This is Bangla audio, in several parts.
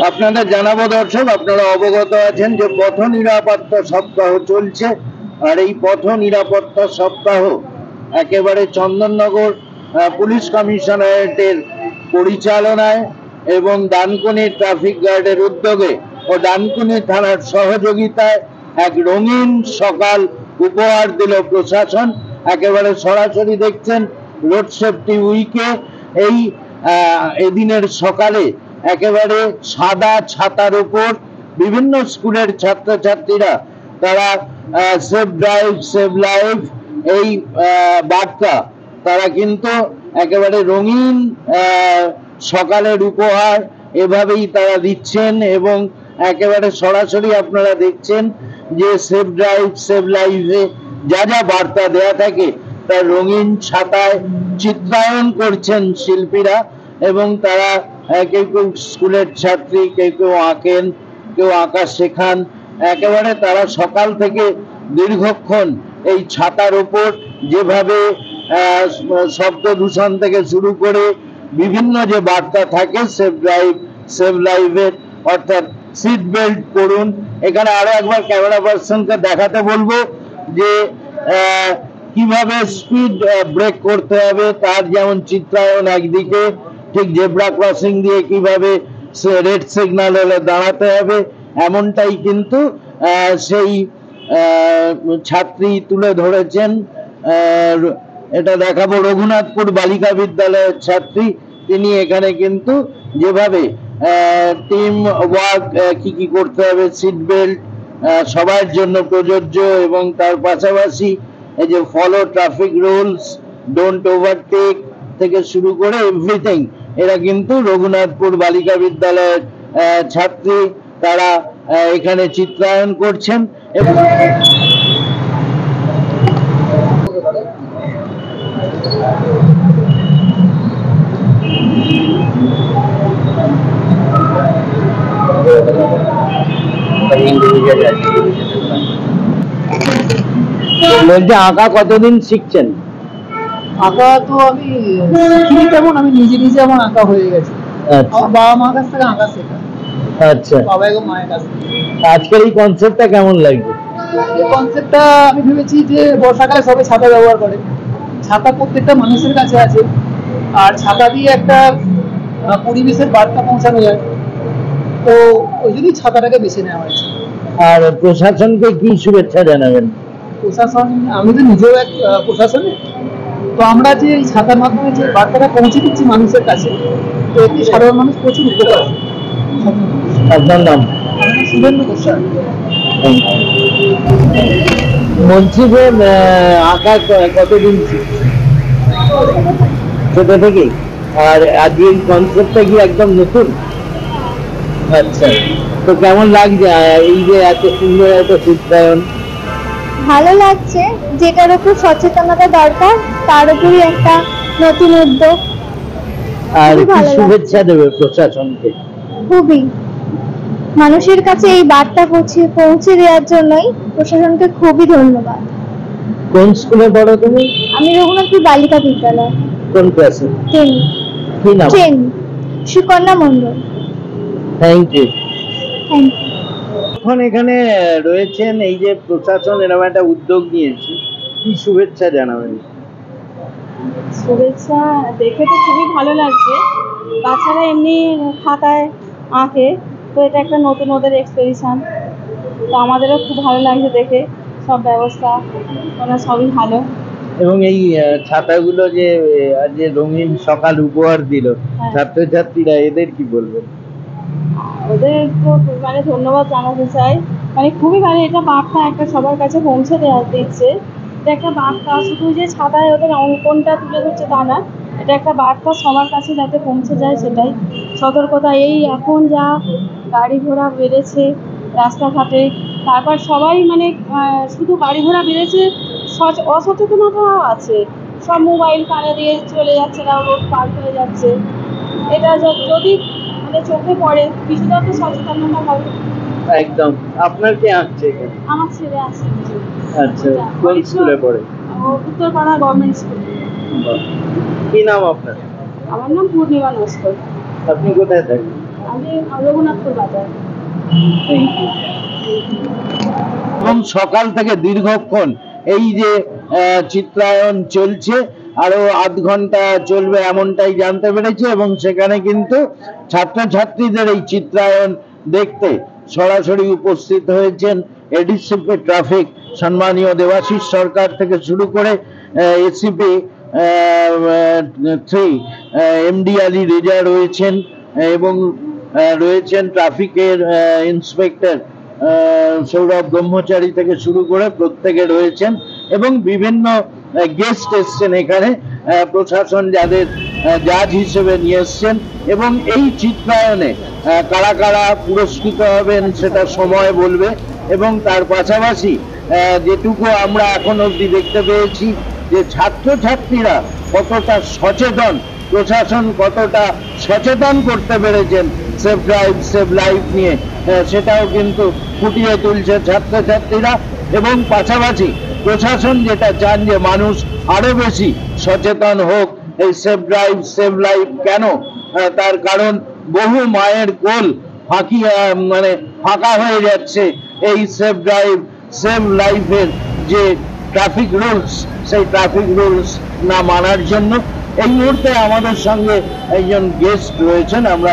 আপনাদের জানাবো দর্শক, আপনারা অবগত আছেন যে পথ নিরাপত্তা সপ্তাহ চলছে। আর এই পথ নিরাপত্তা সপ্তাহ একেবারে চন্দননগর পুলিশ কমিশনারেটের পরিচালনায় এবং ডানকুনি ট্রাফিক গার্ডের উদ্যোগে ও ডানকুনি থানার সহযোগিতায় এক রঙিন সকাল উপহার দিল প্রশাসন। একেবারে সরাসরি দেখছেন রোড সেফটি উইকে এই এদিনের সকালে একেবারে সাদা ছাতার উপর বিভিন্ন স্কুলের ছাত্রছাত্রীরা তারা সেভ ড্রাইভ সেভ লাইফ এই বার্তা তারা কিন্তু একেবারে রঙিন সকালের উপহার এভাবেই তারা দিচ্ছেন। এবং একেবারে সরাসরি আপনারা দেখছেন যে সেভ ড্রাইভ সেভ লাইফে যা যা বার্তা দেয়া থাকে তার রঙিন ছাতায় চিত্রায়ন করছেন শিল্পীরা। এবং তারা কেউ কেউ স্কুলের ছাত্রী, কেউ কেউ আঁকেন, কেউ আঁকা শেখান। একেবারে তারা সকাল থেকে দীর্ঘক্ষণ এই ছাতার উপর যেভাবে শব্দ দূষণ থেকে শুরু করে বিভিন্ন যে বার্তা থাকে সেভ ড্রাইভ সেভ লাইফের, অর্থাৎ সিট বেল্ট পরুন। এখানে আরো একবার ক্যামেরা পার্সনকে দেখাতে বলবো যে কিভাবে স্পিড ব্রেক করতে হবে তার যেমন চিত্রায়ন একদিকে, ঠিক জেব্রা ক্রসিং দিয়ে কিভাবে রেড সিগন্যাল হলে দাঁড়াতে হবে এমনটাই কিন্তু সেই ছাত্রী তুলে ধরেছেন। এটা দেখাবো রঘুনাথপুর বালিকা বিদ্যালয়ের ছাত্রী, তিনি এখানে কিন্তু যেভাবে টিম ওয়ার্ক কি কি করতে হবে, সিট বেল্ট সবার জন্য প্রযোজ্য এবং তার পাশাপাশি এই যে follow traffic rules, don't overtake থেকে শুরু করে এভরিথিং, এরা কিন্তু রঘুনাথপুর বালিকা বিদ্যালয়ের ছাত্রী, তারা এখানে চিত্রায়ন করছেন। এবং বলছে আঁকা কতদিন শিখছেন? আঁকা তো আমি শিখিনি তেমন, আমি নিজে নিজে আমার আঁকা হয়ে গেছে। আমার বাবা মার কাছ থেকে আঁকা শেখা। আচ্ছা, বাবা এবং মায়ের কাছ থেকে। আজকের এই কনসেপ্টটা কেমন লাগছে? এই কনসেপ্টটা আমি ভেবেছি যে বর্ষাকালে সবাই ছাতা ব্যবহার করে, ছাতা প্রত্যেকটা মানুষের কাছে আছে, আর ছাতা দিয়ে একটা পরিবেশের বার্তা পৌঁছানো যায়, তো ওই জন্যই ছাতাটাকে বেছে নেওয়া হয়েছে। আর প্রশাসনকে কি শুভেচ্ছা জানাবেন? প্রশাসন, আমি তো নিজেও এক প্রশাসনে, তো আমরা যে এই ছাতার মাধ্যমে যে বার্তাটা পৌঁছে দিচ্ছি মানুষের কাছে, তো এতে সাধারণ মানুষ প্রচুর উপকার। আপনার নাম? শুভেন্দু গোস্বামী। বলছি যে আঁকা কতদিন ছোট থেকে, আর আজকের কনসেপ্টটা কি একদম নতুন? আচ্ছা, তো কেমন লাগছে এই যে এত সুন্দর এত চিত্রায়ন? ভালো লাগছে, যেটার উপর সচেতনতা দরকার তার উপরই একটা নতুন উদ্যোগ। আর কি শুভেচ্ছা দেবে প্রশাসনকে? খুবই, মানুষের কাছে এই বার্তা পৌঁছে দেওয়ার জন্যই প্রশাসনকে খুবই ধন্যবাদ। কোন স্কুলে পড়ো তুমি? আমি রঘুনাথপুর বালিকা বিদ্যালয়। কোন ক্লাসে? 10। কি নাম? Sukanya Mondal. Thank you. Thank you. এখন এখানে রয়েছেন, এই যে প্রশাসন এরকম একটা উদ্যোগ নিয়েছে, কি শুভেচ্ছা জানাবেন? শুভেচ্ছা দেখে তো খুবই ভালো লাগছে। বাচ্চারা এমনি খাতায় আঁকে, তো এটা একটা নতুন ওদের এক্সপেরিশন, তো আমাদেরও খুব ভালো লাগছে দেখে। সব ব্যবস্থা ওরা সবই ভালো। এবং এই ছাতাগুলো যে আজ রঙিন সকাল উপহার দিল ছাত্রছাত্রীরা, এদের কি বলবেন? ওদের তো মানে ধন্যবাদ জানাতে চাই, মানে খুবই ভালো। এটা বার্তা একটা সবার কাছে পৌঁছে দিচ্ছে। এটা একটা বার্তা, শুধু যে ছাতায় ওদের অঙ্কনটা তুলে ধরছে তা না, এটা একটা বার্তা সবার কাছে যাতে পৌঁছে যায়, সেটাই সতর্কতা। এই এখন যা গাড়ি ঘোড়া বেড়েছে রাস্তাঘাটে, তারপর সবাই মানে শুধু গাড়ি ঘোড়া বেড়েছে, অসচেতনতাও আছে। সব মোবাইল কানে দিয়ে চলে যাচ্ছে, না রোড পার হয়ে যাচ্ছে। এটা যদি মানে চোখে পড়ে, কিছুটা তো সচেতনতা হবে। একদম। আপনার কে আঁকছে এখানে? আমার ছেলে আছে। আচ্ছা, কোন স্কুলে পড়ে? Uttarpara government school. কি নাম আপনার? আমার নাম পূর্ণিমা নস্কর। আপনি কোথায় থাকেন? আমি রঘুনাথপুর বাজার। এবং সকাল থেকে দীর্ঘক্ষণ এই যে চিত্রায়ন চলছে, আরো আধ ঘন্টা চলবে এমনটাই জানতে পেরেছি। এবং সেখানে কিন্তু ছাত্রছাত্রীদের এই চিত্রায়ন দেখতে সরাসরি উপস্থিত হয়েছেন এডিসিপি ট্রাফিক সম্মানীয় দেবাশিস সরকার থেকে শুরু করে এসিপি 3 এমডি আলী রেজা রয়েছেন, এবং রয়েছেন ট্রাফিকের ইন্সপেক্টর সৌরভ ব্রহ্মচারী থেকে শুরু করে প্রত্যেকে রয়েছেন, এবং বিভিন্ন গেস্ট এসছেন এখানে, প্রশাসন যাদের জাজ হিসেবে নিয়ে এসছেন। এবং এই চিত্রায়নে কারা কারা পুরস্কৃত হবেন সেটা সময় বলবে। এবং তার পাশাপাশি যেটুকু আমরা এখন অবধি দেখতে পেয়েছি যে ছাত্রছাত্রীরা কতটা সচেতন, প্রশাসন কতটা সচেতন করতে পেরেছেন সেফ ড্রাইভ সেভ লাইফ নিয়ে, সেটাও কিন্তু ফুটিয়ে তুলছে ছাত্রছাত্রীরা। এবং পাশাপাশি প্রশাসন যেটা চান যে মানুষ আরো বেশি সচেতন হোক এই সেফ ড্রাইভ সেভ লাইফ। কেন? তার কারণ বহু মায়ের কোল ফাঁকা হয়ে যাচ্ছে এই সেফ ড্রাইভ সেভ লাইফের যে ট্রাফিক রুলস, সেই ট্রাফিক রুলস না মানার জন্য। এই মুহূর্তে আমাদের সঙ্গে একজন গেস্ট রয়েছেন, আমরা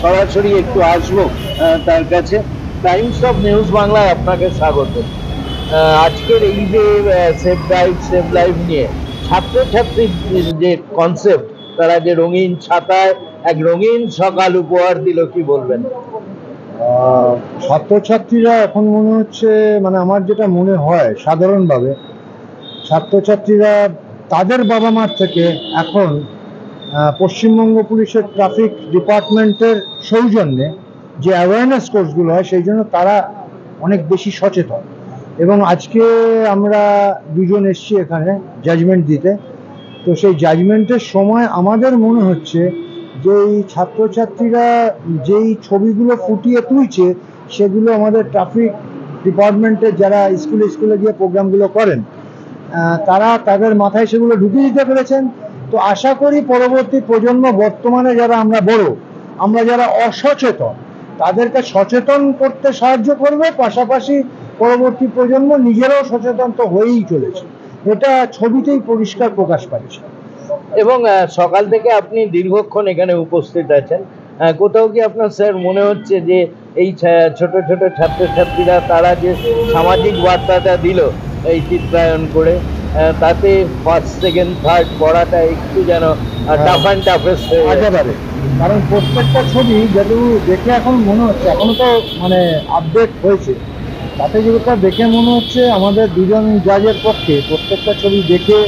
সরাসরি একটু আসবো তার কাছে। টাইমস অফ নিউজ বাংলায় আপনাকে স্বাগত। আজকের এই যে সেফ ড্রাইভ সেভ লাইফ নিয়ে ছাত্রছাত্রীর যে কনসেপ্ট, তারা যে রঙিন ছাতায় এক রঙিন সকাল উপহার দিল, কি বলবেন? ছাত্রছাত্রীরা এখন মনে হচ্ছে, মানে আমার যেটা মনে হয় সাধারণভাবে, ছাত্রছাত্রীরা তাদের বাবা মার থেকে এখন পশ্চিমবঙ্গ পুলিশের ট্রাফিক ডিপার্টমেন্টের সৌজন্যে যে অ্যাওয়ারনেস কোর্সগুলো হয় সেই জন্য তারা অনেক বেশি সচেতন। এবং আজকে আমরা দুজন এসছি এখানে জাজমেন্ট দিতে। তো সেই জাজমেন্টের সময় আমাদের মনে হচ্ছে যে এই ছাত্রছাত্রীরা যেই ছবিগুলো ফুটিয়ে তুলছে সেগুলো আমাদের ট্রাফিক ডিপার্টমেন্টের যারা স্কুলে স্কুলে গিয়ে প্রোগ্রামগুলো করেন তারা তাদের মাথায় সেগুলো ঢুকিয়ে দিতে পেরেছেন। তো আশা করি পরবর্তী প্রজন্ম, বর্তমানে যারা আমরা বড়, আমরা যারা অসচেতন, তাদেরকে সচেতন করতে সাহায্য করবে, পাশাপাশি পরবর্তী প্রজন্ম নিজেরাও সচেতন তো হয়েই চলেছে। এটা ছবিতেই পরিষ্কার প্রকাশ পাচ্ছে। এবং সকাল থেকে আপনি দীর্ঘক্ষণ এখানে উপস্থিত আছেন, কোথাও কি আপনার স্যার মনে হচ্ছে যে এই ছোট ছোট ছাত্রছাত্রীরা তারা যে সামাজিক বার্তাটা দিল এই চিত্রায়ন করে, তাতে ফার্স্ট সেকেন্ড থার্ড পড়াটা একটু যেন টাফ অ্যান্ড টাফেস্ট হয়ে যেতে পারে? কারণ প্রত্যেকটা ছবি যেহেতু দেখে এখন মনে হচ্ছে, এখনো তো মানে আপডেট হয়েছে, তাতে যেটা দেখে মনে হচ্ছে আমাদের দুজন জাজের পক্ষে প্রত্যেকটা ছবি দেখে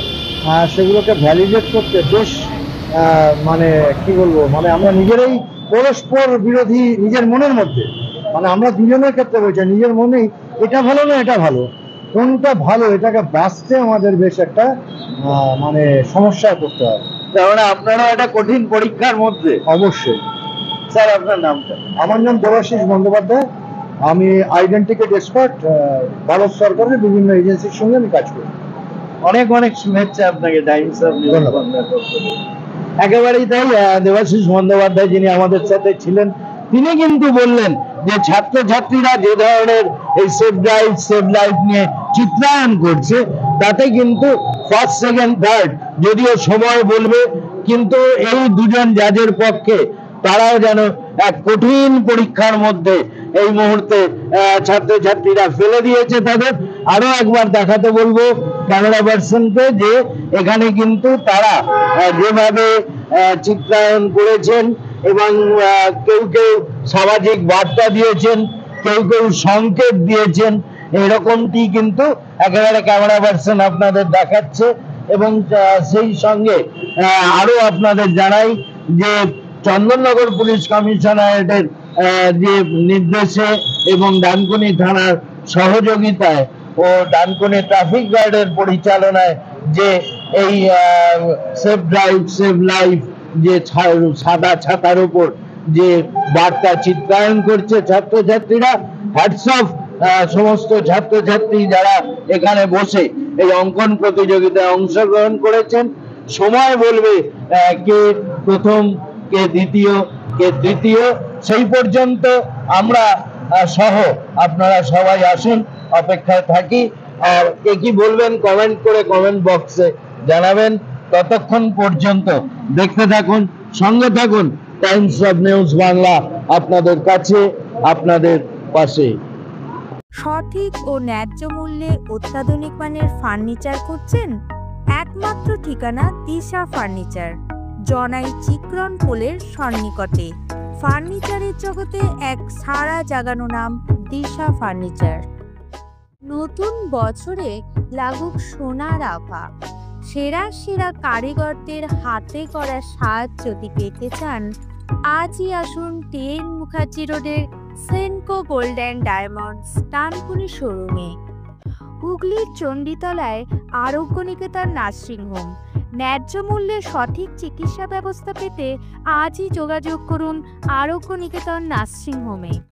সেগুলোকে ভ্যালিডেট করতে বেশ মানে কি বলবো, মানে আমরা নিজেরাই পরস্পর বিরোধী নিজের মনের মধ্যে, মানে আমরা দুজনের ক্ষেত্রে বলছি নিজের মনেই এটা ভালো না এটা ভালো, কোনটা ভালো এটাকে বাঁচতে আমাদের বেশ একটা মানে সমস্যায় পড়তে হবে। তাহলে আপনারা একটা কঠিন পরীক্ষার মধ্যে। অবশ্যই। স্যার আপনার নামটা? আমার নাম দেবাশিস বন্দ্যোপাধ্যায়, আমি আইডেন্টিকেট এক্সপার্ট, ভারত সরকারের বিভিন্ন এজেন্সির সঙ্গে আমি কাজ করি। অনেক অনেক শুভেচ্ছা আপনাকে টাইমস অফ নিউজ বাংলার পক্ষ থেকে। একেবারেই তাই, দেবাশিস বন্দ্যোপাধ্যায় যিনি আমাদের সাথে ছিলেন, তিনি কিন্তু বললেন যে ছাত্রছাত্রীরা যে ধরনের এই সেফ ড্রাইভ সেভ লাইফ নিয়ে চিত্রায়ন করছে তাতে কিন্তু ফার্স্ট সেকেন্ড থার্ড যদিও সময় বলবে, কিন্তু এই দুজন জাজের পক্ষে তারাও যেন এক কঠিন পরীক্ষার মধ্যে এই মুহূর্তে ছাত্রছাত্রীরা ফেলে দিয়েছে তাদের। আরো একবার দেখাতে বলবো ক্যামেরা পার্সনকে যে এখানে কিন্তু তারা যেভাবে চিত্রায়ন করেছেন এবং কেউ কেউ সামাজিক বার্তা দিয়েছেন, কেউ কেউ সংকেত দিয়েছেন, এরকমটি কিন্তু একেবারে ক্যামেরা পার্সন আপনাদের দেখাচ্ছে। এবং সেই সঙ্গে আরো আপনাদের জানাই যে চন্দননগর পুলিশ কমিশনারেটের যে নির্দেশে এবং ডানকুনি থানার সহযোগিতায় ও ডানকুনি ট্রাফিক গার্ডের পরিচালনায় যে এই সেফ ড্রাইভ সেভ লাইফ যে সাদা ছাতার উপর যে বার্তা চিত্রায়ন করছে ছাত্রছাত্রীরা, হ্যাটস অফ সমস্ত ছাত্রছাত্রী যারা এখানে বসে এই অঙ্কন প্রতিযোগিতায় অংশগ্রহণ করেছেন। সময় বলবে কে প্রথম, কে দ্বিতীয়, কে তৃতীয়, সেই পর্যন্ত আমরা সহ আপনারা সবাই আসুন, অপেক্ষায় থাকি। আর কে কি বলবেন কমেন্ট করে কমেন্ট বক্সে জানাবেন। ততক্ষণ পর্যন্ত দেখতে থাকুন, সঙ্গে থাকুন টাইমস অফ নিউজ বাংলা, আপনাদের কাছে, আপনাদের পাশে। সঠিক ও ন্যায্য মূল্যে অত্যাধুনিক মানের ফার্নিচার খুঁজছেন? একমাত্র ঠিকানা দিশা ফার্নিচার, জনাই চিকরন পোলের সন্নিকটে। ফার্নিচারের জগতে এক সাড়া জাগানো নাম দিশা ফার্নিচার। নতুন বছরে লাগুক সোনার আভা। সেরা সেরা কারিগরদের হাতে করা সাজ যদি পেতে চান, আজই আসুন TN মুখার্জি রোডের সেনকো গোল্ড অ্যান্ড ডায়মন্ডস তানপুরি শোরুমে। হুগলির চণ্ডীতলায় আরোগ্য নিকেতন নার্সিংহোম। ন্যায্য মূল্যে সঠিক চিকিৎসা ব্যবস্থা পেতে আজই যোগাযোগ করুন আরোগ্য নিকেতন নার্সিংহোমে।